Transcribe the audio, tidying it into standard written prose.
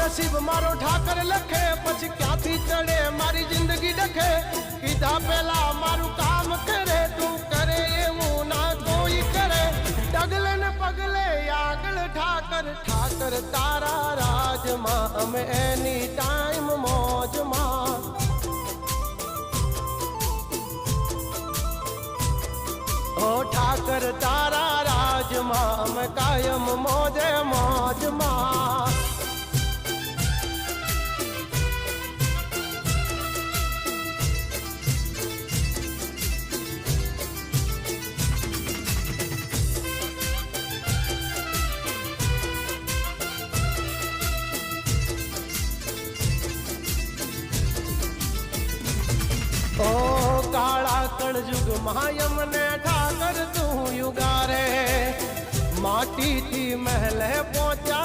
नसीब मारो ठाकर लखे पछी क्यांथी चढ़े मारी जिंदगी डखे कीधा पेला मारू काम करे तू करे एवं ना कोई करे डगले ने पगले आगल ठाकर ठाकर तारा राज मां हम एनी टाइम मौज मां ओ ठाकर तारा राज मां हम कायम मौजे मौज मां ओ काला कलयुग मायम ने ठाकर तू युगारे माटी थी महल पहुंचा